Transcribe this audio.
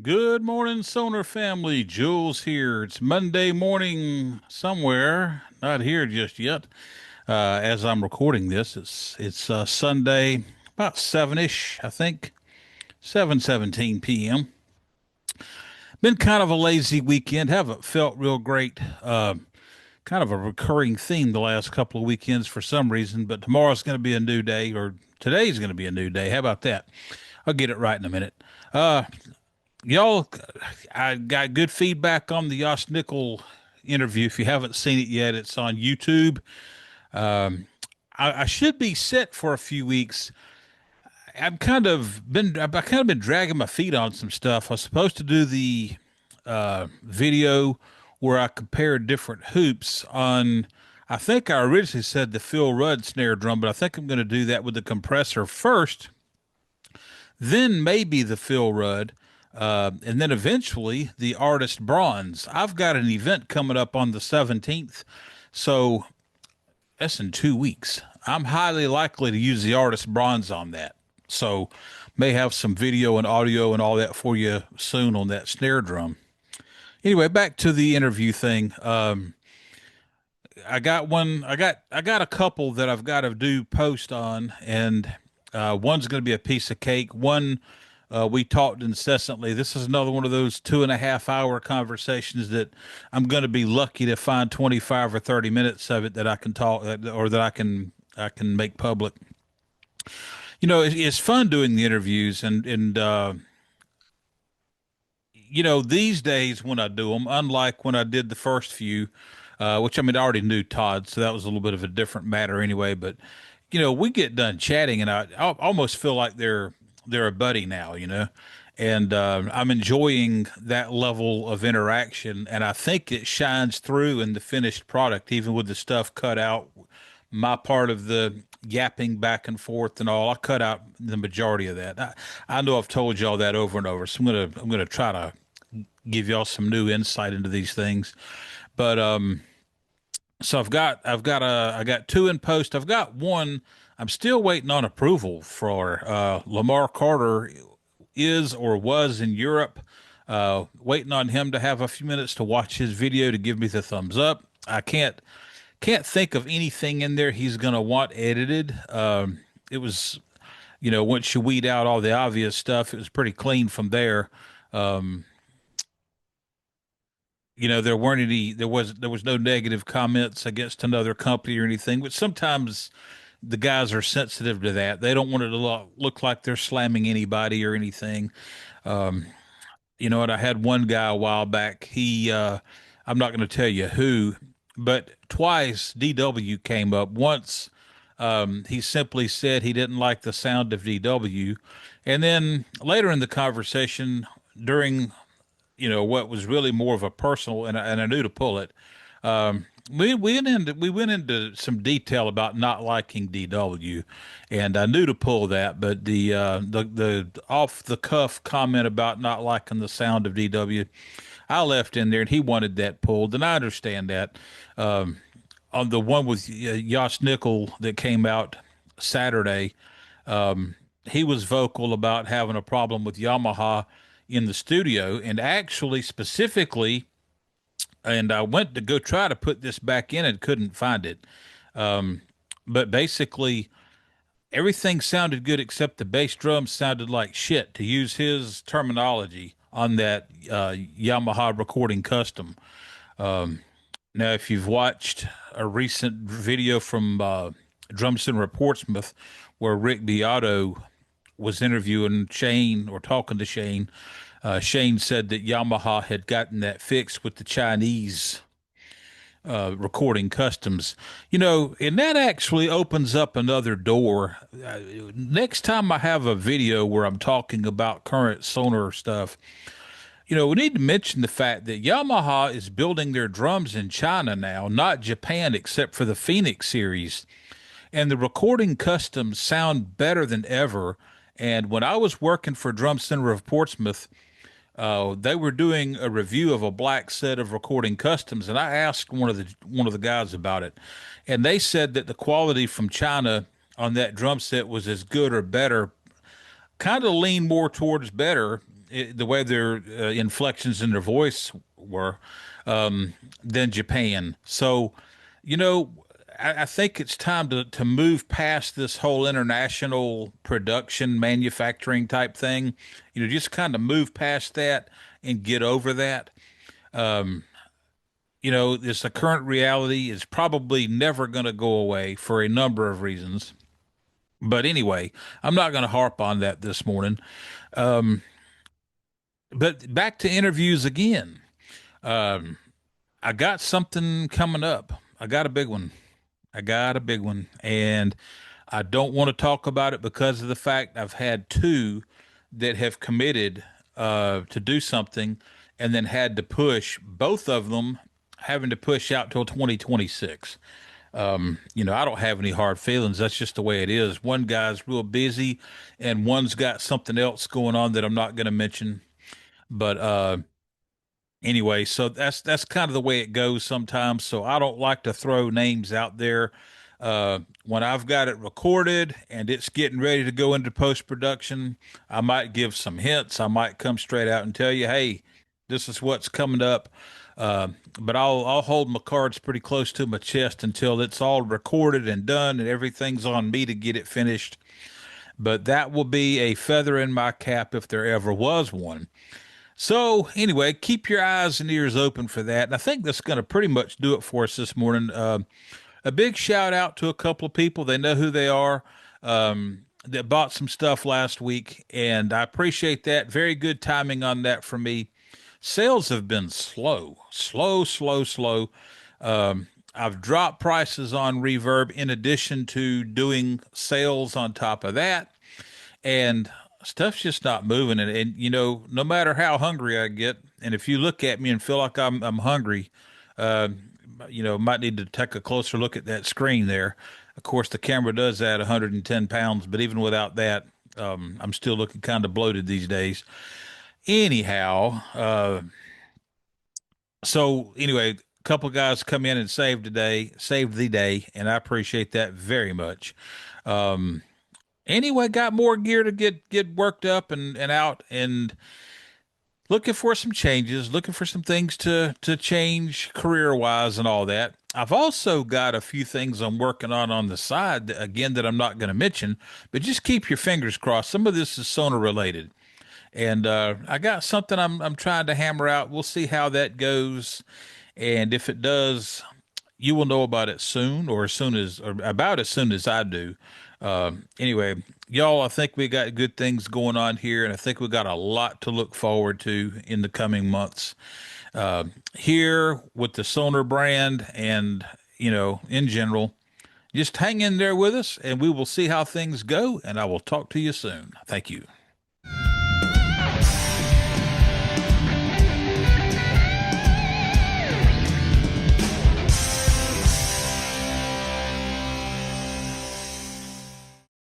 Good morning, Sonor family. Jules here. It's Monday morning somewhere. Not here just yet. As I'm recording this, it's Sunday, about 7-ish, I think. 7:17 p.m. Been kind of a lazy weekend. Haven't felt real great. Kind of a recurring theme the last couple of weekends for some reason, but tomorrow's going to be a new day, or today's going to be a new day. How about that? I'll get it right in a minute. Uh, Y'all, I got good feedback on the Yoss Nickel interview. If you haven't seen it yet, it's on YouTube. I should be set for a few weeks. I've kind of been dragging my feet on some stuff. I was supposed to do the video where I compared different hoops on. I think I originally said the Phil Rudd snare drum, but I think I'm going to do that with the compressor first, then maybe the Phil Rudd, and then eventually the Artist Bronze. I've got an event coming up on the 17th, so that's in 2 weeks. I'm highly likely to use the Artist Bronze on that. So may have some video and audio and all that for you soon on that snare drum. Anyway, back to the interview thing. I got one. I got a couple that I've got to do post on, and one's going to be a piece of cake. One we talked incessantly. This is another one of those 2.5 hour conversations that I'm going to be lucky to find 25 or 30 minutes of it that I can talk or that I can make public. It's fun doing the interviews, and these days when I do them, unlike when I did the first few, which I mean, I already knew Todd, so that was a little bit of a different matter anyway. But we get done chatting, and I almost feel like they're a buddy now, and I'm enjoying that level of interaction, and I think it shines through in the finished product, even with the stuff cut out. My part of the yapping back and forth and all, I cut out the majority of that. I know I've told y'all that over and over, so I'm gonna try to give y'all some new insight into these things. But so I got two in post. I've got one. I'm still waiting on approval for. Lamar Carter is or was in Europe. Waiting on him to have a few minutes to watch his video to give me the thumbs up. I can't think of anything in there he's gonna want edited. It was, once you weed out all the obvious stuff, it was pretty clean from there. Um, there was no negative comments against another company or anything, but sometimes the guys are sensitive to that. They don't want it to look like they're slamming anybody or anything. Um, and I had one guy a while back. I'm not going to tell you who, but twice DW came up. Once, he simply said he didn't like the sound of DW. And then later in the conversation, during what was really more of a personal, and I knew to pull it. We went into some detail about not liking DW, and I knew to pull that, but the off the cuff comment about not liking the sound of DW, I left in there, and he wanted that pulled, and I understand that. On the one with Yosh Nickel that came out Saturday, he was vocal about having a problem with Yamaha in the studio, and actually specifically, and I went to go try to put this back in and couldn't find it. But basically, everything sounded good except the bass drum sounded like shit, to use his terminology on that Yamaha recording custom. Now, if you've watched a recent video from Drum Center of Portsmouth where Rick Beato was interviewing Shane or talking to Shane, Shane said that Yamaha had gotten that fixed with the Chinese recording customs. And that actually opens up another door. Next time I have a video where I'm talking about current Sonor stuff, we need to mention the fact that Yamaha is building their drums in China now, not Japan, except for the Phoenix series. And the recording customs sound better than ever. And when I was working for Drum Center of Portsmouth, they were doing a review of a black set of recording customs, and I asked one of the guys about it, and they said that the quality from China on that drum set was as good or better, kind of lean more towards better. the way their inflections in their voice were, than Japan. So, you know, I think it's time to move past this whole international production manufacturing type thing. Just kind of move past that and get over that. It's the current reality is probably never going to go away for a number of reasons. But anyway, I'm not going to harp on that this morning. But back to interviews again. Um, I got something coming up. I got a big one. I got a big one. And I don't want to talk about it because of the fact I've had two that have committed to do something and then had to push both of them having to push out till 2026. I don't have any hard feelings. That's just the way it is. One guy's real busy and one's got something else going on that I'm not going to mention. But anyway, so that's kind of the way it goes sometimes. So I don't like to throw names out there. When I've got it recorded and it's getting ready to go into post production, I might give some hints. I might come straight out and tell you, hey, this is what's coming up. But I'll hold my cards pretty close to my chest until it's all recorded and done and everything's on me to get it finished. But that will be a feather in my cap if there ever was one. So, anyway, keep your eyes and ears open for that. And I think that's going to pretty much do it for us this morning. A big shout out to a couple of people. They know who they are, that bought some stuff last week. And I appreciate that. Very good timing on that for me. Sales have been slow, slow, slow, slow. I've dropped prices on Reverb in addition to doing sales on top of that. And stuff's just not moving. And no matter how hungry I get, and if you look at me and feel like I'm hungry, uh, might need to take a closer look at that screen there. Of course, the camera does add 110 pounds, but even without that, I'm still looking kind of bloated these days. Anyhow, so anyway, a couple of guys come in and saved the day, and I appreciate that very much. Anyway, got more gear to get worked up and out and looking for some changes, looking for some things to change career wise and all that. I've also got a few things I'm working on the side again that I'm not going to mention, but just keep your fingers crossed. Some of this is Sonor related. And I got something I'm trying to hammer out. We'll see how that goes. And if it does, you will know about it soon, or about as soon as I do. Anyway, y'all, I think we got good things going on here, and I think we got a lot to look forward to in the coming months. Here with the Sonor brand, and in general, just hang in there with us, and we will see how things go. And I will talk to you soon. Thank you.